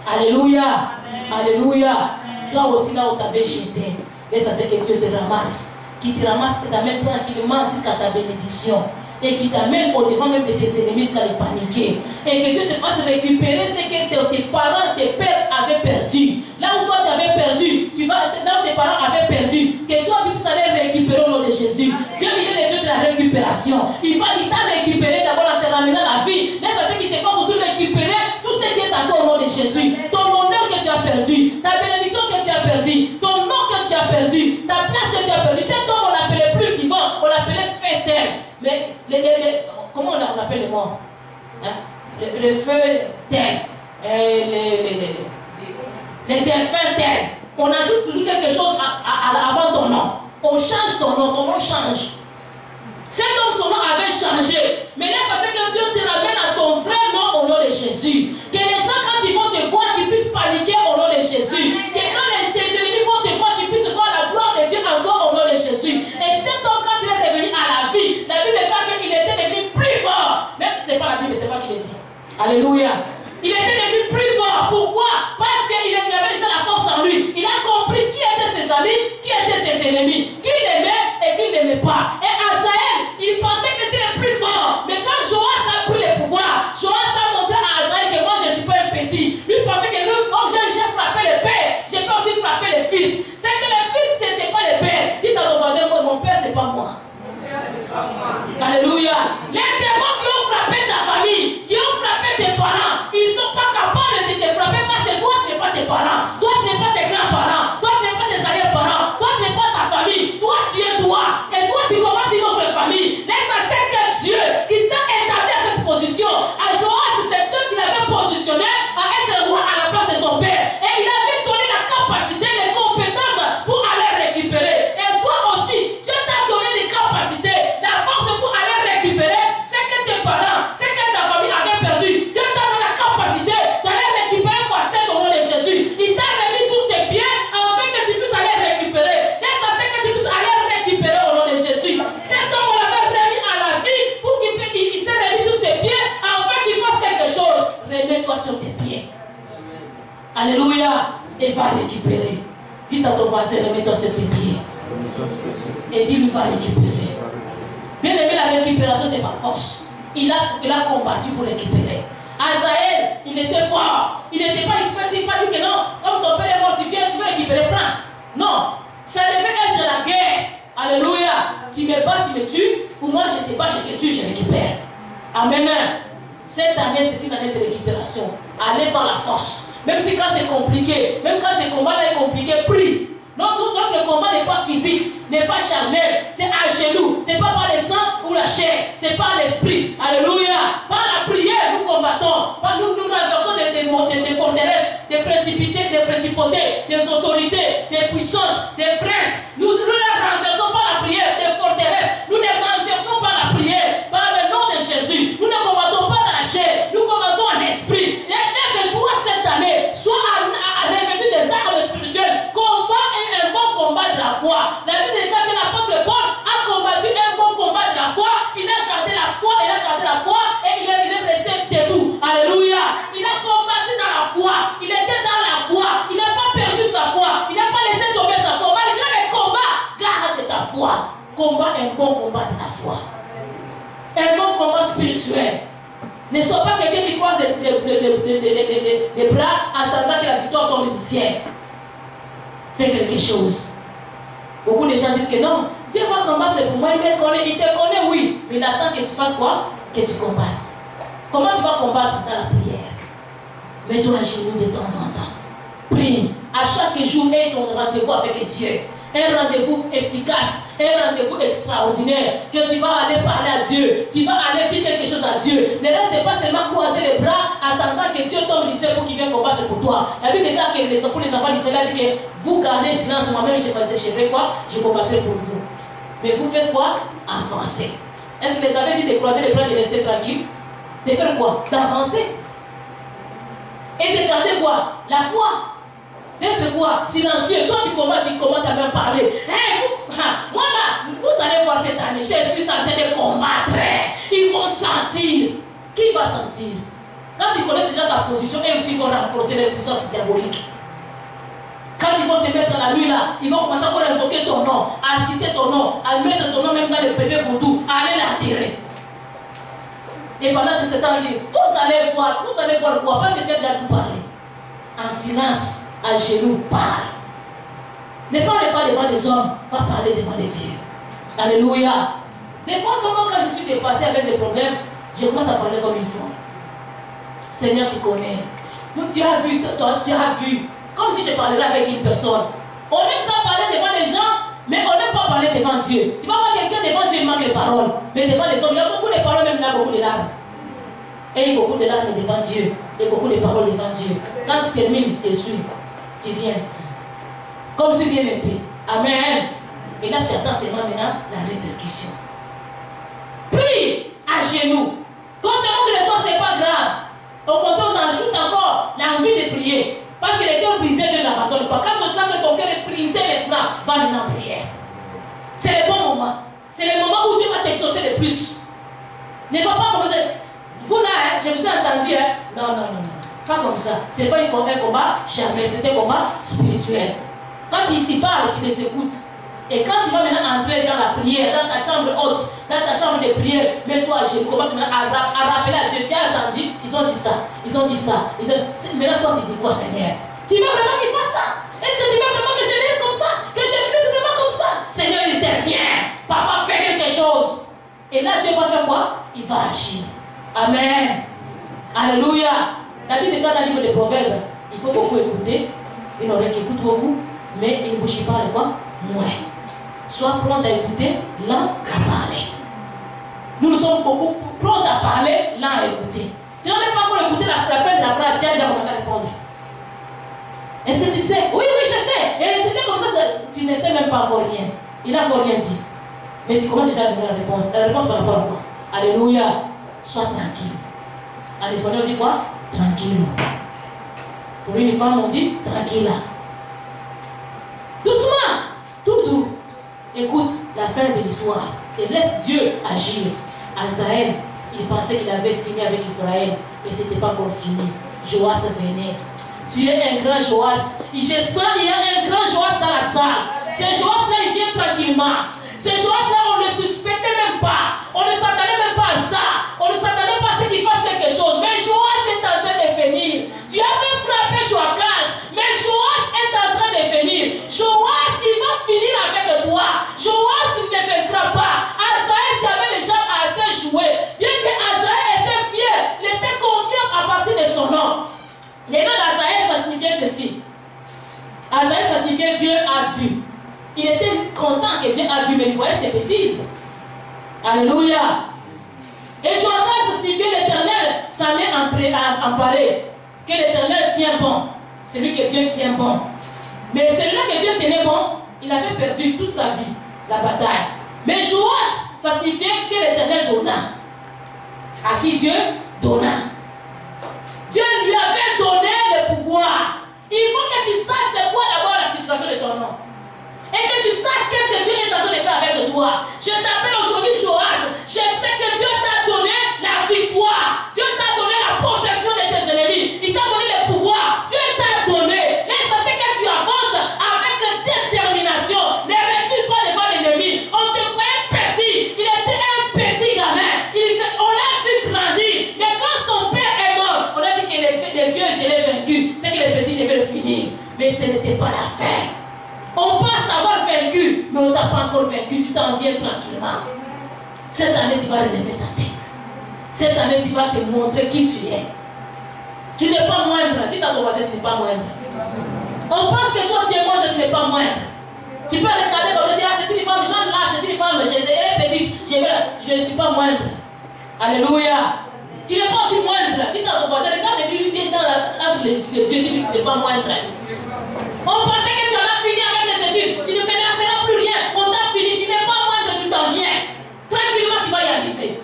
Alléluia. Amen. Alléluia. Amen. Toi aussi, là où tu avais jeté, laisse à ce que Dieu te ramasse. Qui te ramasse, qui t'amène tranquillement jusqu'à ta bénédiction. Et qui t'amène au devant même de tes ennemis jusqu'à les paniquer. Et que Dieu te fasse récupérer ce que tes parents, tes pères avaient perdu. Là où toi tu avais perdu, là où tes parents avaient perdu, que toi tu puisses aller récupérer au nom de Jésus. Dieu, il est le Dieu de la récupération. Il t'a récupéré d'abord en te ramenant la vie. Laisse à ce qui te fasse aussi récupérer tout ce qui est à toi au nom de Jésus. Ton honneur que tu as perdu, ta bénédiction que tu as perdu, ton nom que tu as perdu, ta place que tu as perdu. Cet homme, on l'appelait plus vivant, on l'appelait faiteur. Mais comment on appelle les morts? Hein? Le feu tel, les défunts tel. On ajoute toujours quelque chose avant ton nom. On change ton nom change. Cet homme, son nom avait changé. Mais laisse à ce que Dieu te ramène à ton vrai nom au nom de Jésus. Que les gens, quand ils vont te voir, qu'ils puissent paniquer au nom de Jésus. Que quand tes ennemis vont te voir, qu'ils puissent voir la gloire de Dieu en toi au nom de Jésus. Et cet homme, quand il est revenu à la vie, la Bible dit qu'il était devenu plus fort. Même si ce n'est pas la Bible, c'est pas qu'il le dit. Alléluia. Il était devenu plus fort. Pourquoi? Parce qu'il avait déjà la force en lui. Il a compris qui étaient ses amis, qui étaient ses ennemis, qui l'aimait et qui ne l'aimait pas. Et Azaël, il pensait qu'il était le plus fort. Mais quand Joas a pris le pouvoir, Joas a montré à Azaël que moi je ne suis pas un petit. Lui pensait que lui, comme j'ai frappé le père, j'ai pas aussi frappé le fils. C'est que le fils n'était pas le père. Dites à ton voisin, mon père c'est pas moi. Alléluia. Les démons qui ont frappé ta famille, qui ont frappé tes parents, ils ne sont pas capables de te frapper parce que toi tu n'es pas tes parents, toi tu n'es pas tes grands-parents, toi tu n'es pas tes arrière Et Dieu lui va récupérer. Bien aimé, la récupération, c'est par force. Il a combattu pour récupérer. Azaël, il était fort. Il n'était pas, il pas dit que non, comme ton père est mort, tu vas récupérer, prends. Non, ça devait être la guerre. Alléluia. Tu me bats, tu me tues, ou moi je te bats, je te tue, je récupère. Amen. Cette année, c'est une année de récupération. Allez par la force. Même si quand c'est compliqué, même quand ce combat-là est compliqué, prie. Non, notre combat n'est pas physique, n'est pas charnel, c'est à genoux. Ce n'est pas par le sang ou la chair, c'est par l'esprit. Alléluia. Par la prière, nous combattons. Par nous renversons des forteresses, des précipités, des principautés, des autorités, des puissances, des princes. Nous les renversons par la prière, des forteresses. Nous les renversons par la prière, par le nom de Jésus. Nous ne combattons pas dans la chair, nous combattons en esprit. Lève-toi cette année, sois revêtu des armes spirituelles. Combat est un bon combat de la foi. La Bible dit que l'apôtre Paul a combattu un bon combat de la foi. Il a gardé la foi, et il est resté debout. Alléluia. Il a combattu dans la foi. Il était dans la foi. Il n'a pas perdu sa foi. Il n'a pas laissé tomber sa foi. Malgré les combats, garde ta foi. Combat un bon combat de la foi. Un bon combat spirituel. Ne sois pas quelqu'un qui croise les bras attendant que la victoire tombe du ciel. Fais quelque chose. Beaucoup de gens disent que non, Dieu va combattre pour moi, il te connaît, oui, mais il attend que tu fasses quoi? Que tu combattes. Comment tu vas combattre? Dans la prière. Mets-toi à genoux de temps en temps. Prie. À chaque jour, aie ton rendez-vous avec Dieu. Un rendez-vous efficace, un rendez-vous extraordinaire, que tu vas aller parler à Dieu, tu vas aller dire quelque chose à Dieu. Ne reste pas seulement croiser les bras, attendant que Dieu tombe du ciel pour qu'il vienne combattre pour toi. La Bible déclare que pour les enfants d'Israël dit que vous gardez silence, moi-même je ferai quoi? Je combattrai pour vous. Mais vous faites quoi? Avancer. Est-ce que les avez dit de croiser les bras et de rester tranquille? De faire quoi? D'avancer. Et de garder quoi? La foi. D'être quoi? Silencieux. Toi tu commences à me parler. Hey, moi là, vous allez voir cette année, je suis en train de combattre. Ils vont sentir. Qui va sentir? Quand ils connaissent déjà ta position, eux aussi vont renforcer leur puissance diabolique. Quand ils vont se mettre à la nuit là, ils vont commencer encore à invoquer ton nom, à citer ton nom, à mettre ton nom même dans le bébé vaudou, à aller l'enterrer. Et pendant tout ce temps, il dit, vous allez voir quoi? Parce que tu as déjà tout parlé. En silence, à genoux, parle. Ne parle pas devant les hommes, va parler devant les dieux. Alléluia. Des fois, quand je suis dépassé avec des problèmes, je commence à parler comme il faut. Seigneur, tu connais. Donc, tu as vu ça, tu as vu. Comme si je parlais avec une personne. On aime ça parler devant les gens, mais on n'aime pas parler devant Dieu. Tu vas voir quelqu'un devant Dieu, il manque les paroles. Mais devant les hommes, il y a beaucoup de paroles, même il y a beaucoup de larmes. Et il y a beaucoup de larmes devant Dieu. Et beaucoup de paroles devant Dieu. Quand tu termines, tu es sûr. Tu viens. Comme si rien n'était. Amen. Et là, tu attends seulement maintenant la répercussion. Prie à genoux. Concernant que le toi, ce n'est pas grave. Au contraire, on ajoute encore l'envie de prier. Parce que les cœurs brisés, Dieu n'abandonne pas. Quand tu sens que ton cœur est brisé maintenant, va maintenant en prière. C'est le bon moment. C'est le moment où Dieu va t'exaucer le plus. Ne va pas commencer. Vous là, je vous ai entendu. Non. Pas comme ça. Ce n'est pas un combat charnel, c'est un combat spirituel. Quand il parle, tu les écoutes. Et quand tu vas maintenant entrer dans la prière, dans ta chambre haute, dans ta chambre de prière, mets-toi à genoux, commence maintenant à rappeler à Dieu. Tu as entendu? Ils ont dit ça. Mais là, toi, tu dis quoi, Seigneur? Tu veux vraiment qu'il fasse ça? Est-ce que tu veux vraiment que je vienne comme ça? Que je finisse vraiment comme ça? Seigneur, il intervient. Papa, fais quelque chose. Et là, Dieu va faire quoi? Il va agir. Amen. Alléluia. La Bible déclare dans le livre des Proverbes, il faut beaucoup écouter. Une oreille qui écoute beaucoup, mais une bouche qui parle quoi? Moins. Sois prompt à écouter, lent à parler. Nous sommes beaucoup prompts à parler, lent à écouter. Tu n'as même pas encore écouté la fin de la phrase, tu as déjà commencé à répondre. Est-ce que tu sais? Oui, je sais. Et c'était comme ça, tu ne sais même pas encore rien. Il n'a encore rien dit. Mais tu commences déjà à donner la réponse. La réponse par rapport à quoi? Alléluia. Sois tranquille. En espagnol, on dit quoi? Tranquille. Pour une femme, on dit tranquilla. Doucement, tout doux. Écoute la fin de l'histoire et laisse Dieu agir. Azaël, il pensait qu'il avait fini avec Israël, mais ce n'était pas encore fini. Joas venait. Tu es un grand Joas. Je sens qu'il y a un grand Joas dans la salle. Ce Joas-là, il vient tranquillement. a vu, mais il voyait ses bêtises. Alléluia. Et Joachaz signifiait l'Éternel s'en est emparé. Que l'Éternel tient bon. Celui que Dieu tient bon. Mais celui-là que Dieu tenait bon, il avait perdu toute sa vie, la bataille. Mais Joas, ça signifiait que l'Éternel donna. À qui Dieu donna. Dieu lui avait donné le pouvoir. Il faut que tu saches c'est quoi d'abord la signification de ton nom. Et que tu saches qu'est-ce que Dieu est en train de faire avec toi. Je t'appelle aujourd'hui Joas. Je sais que Dieu t'a donné la victoire. Dieu t'a donné la possession de tes ennemis. Il t'a donné le pouvoir. Dieu t'a donné. Et ça c'est que tu avances avec détermination. Ne recule pas devant l'ennemi. On te voyait petit. Il était un petit gamin. On l'a vu grandir. Mais quand son père est mort, on a dit que les vieux, je l'ai vaincu. C'est que les petits, je vais le finir. Mais ce n'était pas la fin. On pense t'avoir vaincu, mais on ne t'a pas encore vaincu, tu t'en viens tranquillement. Cette année, tu vas relever ta tête. Cette année, tu vas te montrer qui tu es. Tu n'es pas moindre. Dis à ton voisin, tu n'es pas moindre. On pense que toi, tu es moindre, tu n'es pas moindre. Tu peux regarder comme je dis, ah, c'est une femme, Jeanne là, c'est une femme, elle est petite, je ne suis pas moindre. Alléluia. Tu n'es pas aussi moindre. Dis à ton voisin, regarde-lui bien entre les yeux, dis-lui que tu n'es pas moindre. On pensait que tu en as fini avec les études. Tu ne feras plus rien. On t'a fini. Tu n'es pas moindre, tu t'en viens. Tranquillement, tu vas y arriver.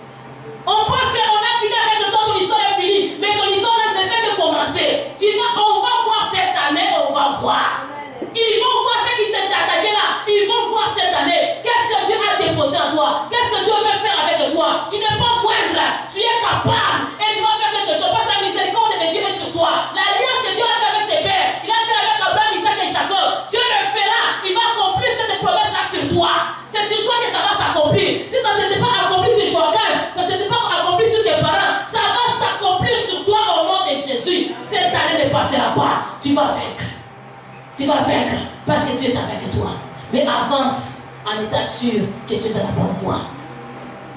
On pense qu'on a fini avec toi, ton histoire est finie. Mais ton histoire ne fait que commencer. On va voir cette année, on va voir. Ils vont voir ce qui t'a attaqué là. Ils vont voir cette année. Qu'est-ce que Dieu a déposé en toi? Qu'est-ce que Dieu veut faire avec toi? Tu n'es pas moindre. Tu es capable. Et tu vas faire quelque chose. Parce que la miséricorde de Dieu est sur toi. L'alliance que Dieu a fait avec tes pères. Il a fait avec Abraham, Isaac et Jacob. Dieu le fera. Il va accomplir cette promesse-là sur toi. C'est sur toi que ça va s'accomplir. Si ça ne s'était pas accompli sur Joachaz, ça ne s'était pas accompli sur tes parents, ça va s'accomplir sur toi au nom de Jésus. Cette année ne passera pas. Tu vas vaincre. Tu vas vaincre parce que Dieu est avec toi. Mais avance en état sûr que tu es dans la bonne voie.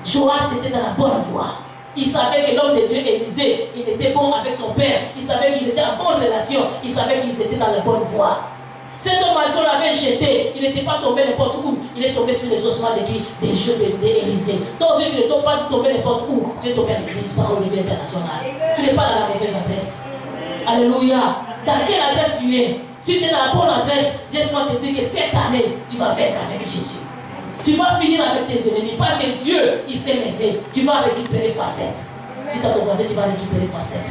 Joas était dans la bonne voie. Il savait que l'homme de Dieu, Élisée, il était bon avec son père. Il savait qu'ils étaient en bonne relation. Il savait qu'ils étaient dans la bonne voie. Cet homme, malgré l'avait jeté, il n'était pas tombé n'importe où. Il est tombé sur les ossements des jeux d'Élisée. Toi aussi, tu ne pas tombé n'importe où. Tu es tombé à l'église par Olivier International. Tu n'es pas dans la mauvaise adresse. Alléluia. Dans quelle adresse tu es? Si tu es dans la bonne adresse, Dieu va te dire que cette année, tu vas vaincre avec Jésus. Tu vas finir avec tes ennemis parce que Dieu, il s'est levé. Tu vas récupérer facette. Dis à ton voisin, tu vas récupérer facette.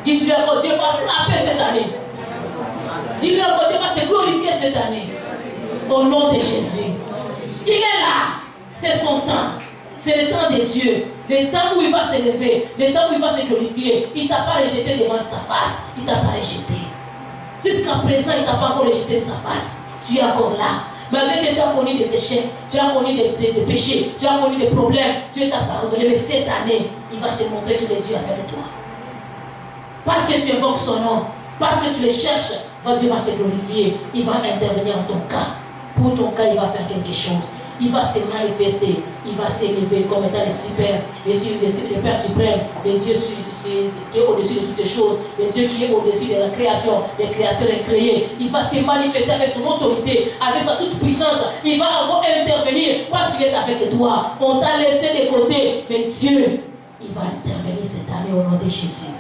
Dis-lui encore, Dieu va frapper cette année. Dis-lui encore, Dieu va se glorifier cette année. Au nom de Jésus. Il est là. C'est son temps. C'est le temps des cieux. Le temps où il va se lever. Le temps où il va se glorifier. Il ne t'a pas rejeté devant sa face. Il ne t'a pas rejeté. Jusqu'à présent, il ne t'a pas encore rejeté de sa face. Tu es encore là. Malgré que tu as connu des échecs, tu as connu des péchés, tu as connu des problèmes, Dieu t'a pardonné. Mais cette année, il va se montrer qu'il est Dieu avec toi. Parce que tu invoques son nom, parce que tu le cherches, Dieu va se glorifier. Il va intervenir en ton cas. Pour ton cas, il va faire quelque chose. Il va se manifester. Il va s'élever comme étant le Père suprême, le Dieu qui est au-dessus de toutes les choses, le Dieu qui est au-dessus de la création, des créateurs incréés. Il va se manifester avec son autorité, avec sa toute puissance. Il va encore intervenir parce qu'il est avec toi. On t'a laissé de côté, mais Dieu, il va intervenir cette année au nom de Jésus.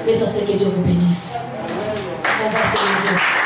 Et ça, c'est que Dieu vous bénisse. On va se lever.